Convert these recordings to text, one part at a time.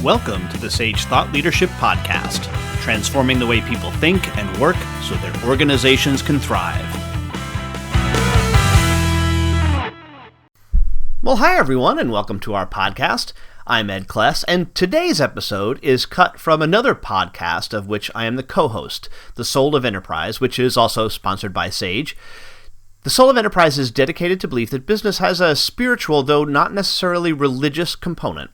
Welcome to the Sage Thought Leadership Podcast, transforming the way people think and work so their organizations can thrive. Well, hi everyone, and welcome to our podcast. I'm Ed Kless, and today's episode is cut from another podcast of which I am the co-host, The Soul of Enterprise, which is also sponsored by Sage. The Soul of Enterprise is dedicated to belief that business has a spiritual, though not necessarily religious, component.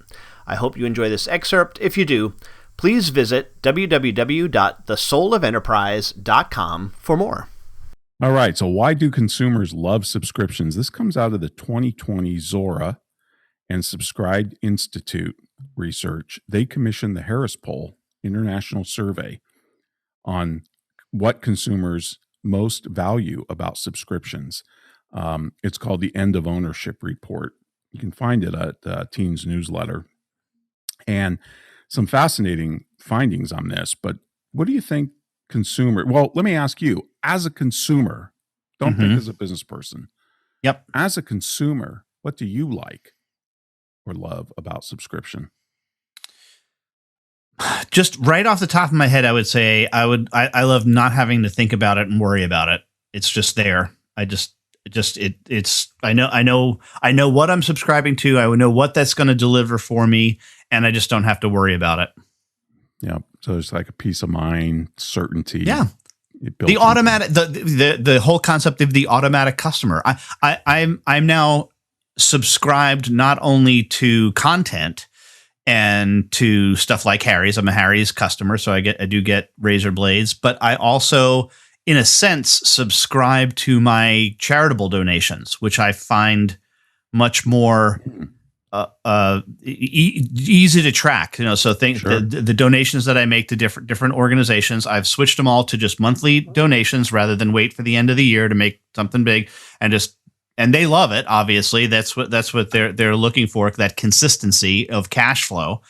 I hope you enjoy this excerpt. If you do, please visit www.thesoulofenterprise.com for more. All right, so why do consumers love subscriptions? This comes out of the 2020 Zora and Subscribed Institute research. They commissioned the Harris Poll International Survey on what consumers most value about subscriptions. It's called the End of Ownership Report. You can find it at Teens Newsletter. And some fascinating findings on this, but what do you think well, let me ask you, as a consumer, don't think as a business person. Yep. As a consumer, what do you like or love about subscription? Just right off the top of my head, I would say I love not having to think about it and worry about it. It's just there. I know what I'm subscribing to. I know what that's going to deliver for me, and I just don't have to worry about it. Yeah. So it's like a peace of mind, certainty. Yeah. The automatic, the whole concept of the automatic customer. I'm now subscribed not only to content and to stuff like Harry's. I'm a Harry's customer, so I do get razor blades, but I also, in a sense, subscribe to my charitable donations, which I find much more easy to track. So the donations that I make to different organizations, I've switched them all to just monthly donations rather than wait for the end of the year to make something big, and they love it. Obviously, that's what they're looking for, that consistency of cash flow,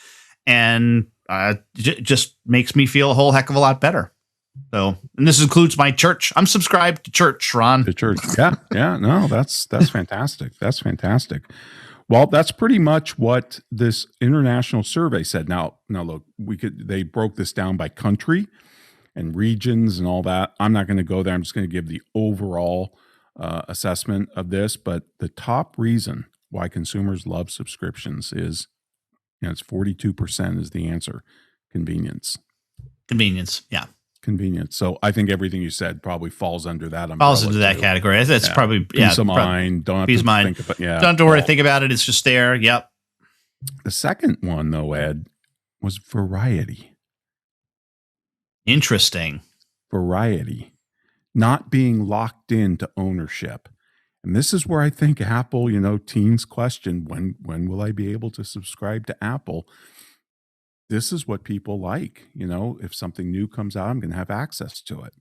and just makes me feel a whole heck of a lot better. So, and this includes my church. I'm subscribed to church, Ron. The church. Yeah. No, that's fantastic. That's fantastic. Well, that's pretty much what this international survey said. Now look, they broke this down by country and regions and all that. I'm not going to go there. I'm just going to give the overall assessment of this. But the top reason why consumers love subscriptions is, it's 42% is the answer. Convenience. Yeah. Convenience. So I think everything you said probably falls under that umbrella. Falls into that category. That's probably peace of mind. Don't have to think about. Don't have to worry. Think about it. It's just there. Yep. The second one, though, Ed, was variety. Interesting. Variety, not being locked into ownership, and this is where I think Apple. Teens question, when will I be able to subscribe to Apple? This is what people like. If something new comes out, I'm going to have access to it.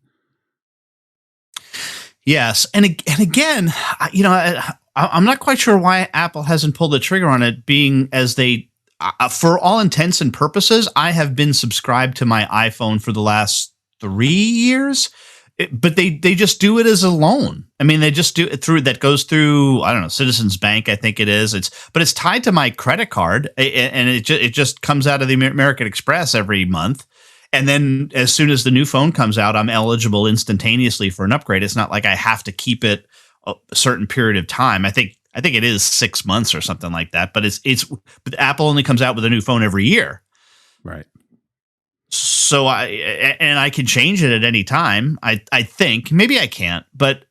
Yes. And again, I'm not quite sure why Apple hasn't pulled the trigger on it, being as they, for all intents and purposes, I have been subscribed to my iPhone for the last 3 years. But they just do it as a loan. I mean, they just do it that goes through, I don't know, Citizens Bank, I think it is. But it's tied to my credit card, and it just comes out of the American Express every month. And then as soon as the new phone comes out, I'm eligible instantaneously for an upgrade. It's not like I have to keep it a certain period of time. I think it is 6 months or something like that. But but Apple only comes out with a new phone every year. Right. So I can change it at any time. I think maybe I can't, but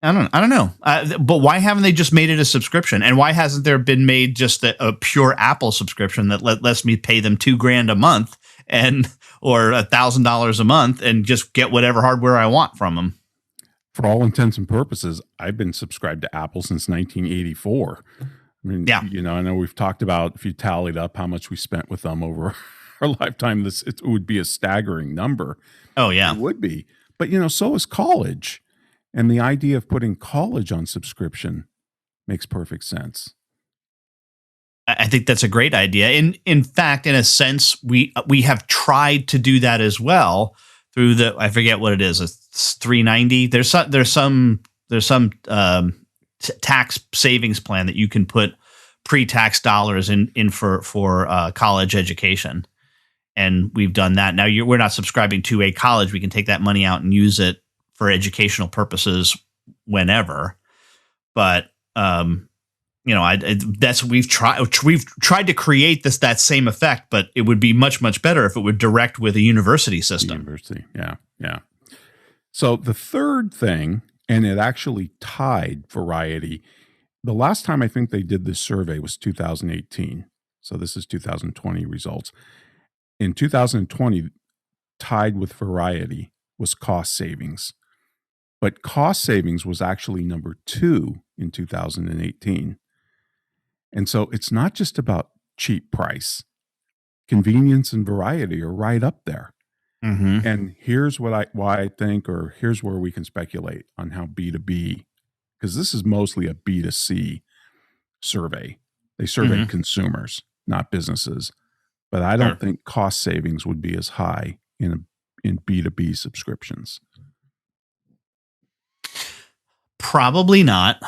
I don't know. But why haven't they just made it a subscription? And why hasn't there been made just a pure Apple subscription that lets me pay them $2,000 a month or $1,000 a month and just get whatever hardware I want from them? For all intents and purposes, I've been subscribed to Apple since 1984. I mean, I know we've talked about, if you tallied up how much we spent with them over our lifetime, it would be a staggering number. Oh, yeah. It would be. But, so is college. And the idea of putting college on subscription makes perfect sense. I think that's a great idea. In fact, in a sense, we have tried to do that as well through I forget what it is, it's $390. There's some tax savings plan that you can put pre-tax dollars in for college education. And we've done that. Now we're not subscribing to a college. We can take that money out and use it for educational purposes whenever. But we've tried to create that same effect, but it would be much better if it would direct with a university system. Yeah. So the third thing, and it actually tied Variety. The last time I think they did this survey was 2018. So this is 2020 results. In 2020, tied with Variety was cost savings. But cost savings was actually number 2 in 2018. And so it's not just about cheap price. Convenience and variety are right up there. Mm-hmm. And here's why I think, or here's where we can speculate on how B2B, because this is mostly a B2C survey. They surveyed consumers, not businesses. But I don't think cost savings would be as high in B2B subscriptions. Probably not.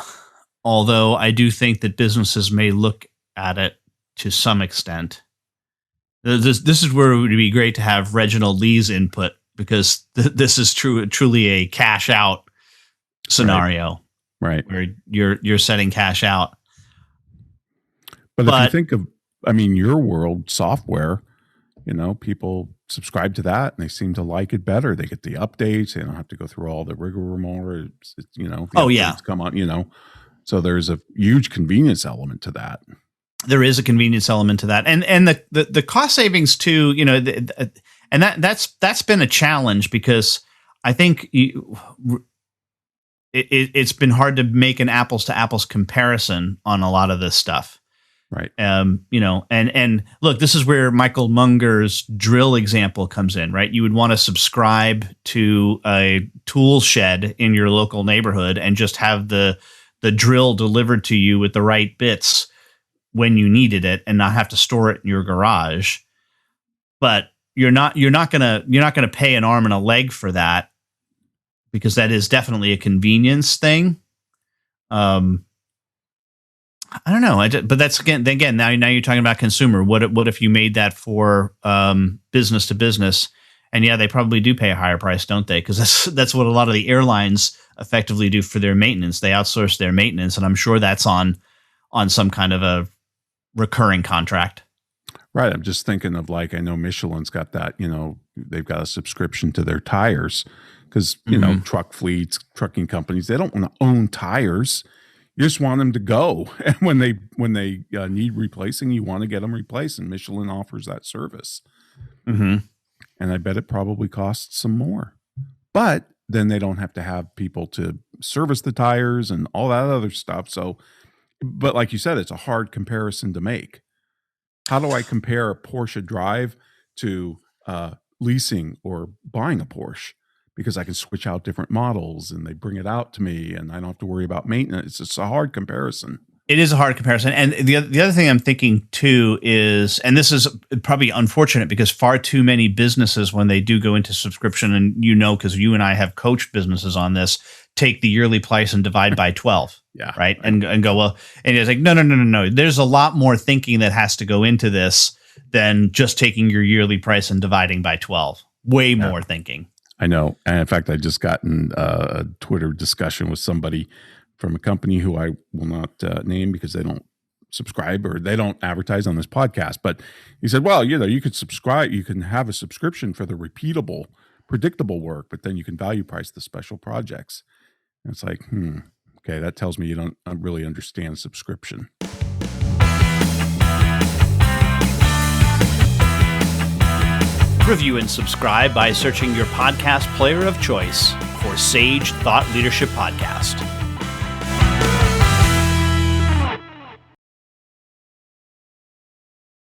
Although I do think that businesses may look at it to some extent. This is where it would be great to have Reginald Lee's input, because this is truly a cash out scenario, right? Where you're setting cash out. But if you think of, your world, software, people subscribe to that and they seem to like it better. They get the updates. They don't have to go through all the rigmarole. Come on, So there's a huge convenience element to that. There is a convenience element to that, and the cost savings too. And that's been a challenge, because I think it's been hard to make an apples to apples comparison on a lot of this stuff. Right. And look, this is where Michael Munger's drill example comes in, right? You would want to subscribe to a tool shed in your local neighborhood and just have the drill delivered to you with the right bits when you needed it, and not have to store it in your garage. But you're not gonna pay an arm and a leg for that, because that is definitely a convenience thing. I don't know. But that's again. Now you're talking about consumer. What if you made that for business to business? And yeah, they probably do pay a higher price, don't they? Because that's what a lot of the airlines effectively do for their maintenance. They outsource their maintenance, and I'm sure that's on some kind of a recurring contract. Right. I'm just thinking of, I know Michelin's got that. They've got a subscription to their tires, because truck fleets, trucking companies, they don't want to own tires. You just want them to go, and when they need replacing, you want to get them replaced, and Michelin offers that service. Mm-hmm. And I bet it probably costs some more, but then they don't have to have people to service the tires and all that other stuff. So, but like you said, it's a hard comparison to make. How do I compare a Porsche drive to leasing or buying a Porsche? Because I can switch out different models and they bring it out to me and I don't have to worry about maintenance. It's a hard comparison. It is a hard comparison. And the other thing I'm thinking too is, and this is probably unfortunate, because far too many businesses, when they do go into subscription, and because you and I have coached businesses on this, take the yearly price and divide by 12. Yeah. Right. And go, well, and it's like, no. There's a lot more thinking that has to go into this than just taking your yearly price and dividing by 12. Way more thinking. I know. And in fact, I just got in a Twitter discussion with somebody from a company who I will not name, because they don't subscribe or they don't advertise on this podcast. But he said, well, you could subscribe, you can have a subscription for the repeatable, predictable work, but then you can value price the special projects. And it's like, okay, that tells me you don't really understand subscription. Review and subscribe by searching your podcast player of choice for Sage Thought Leadership Podcast.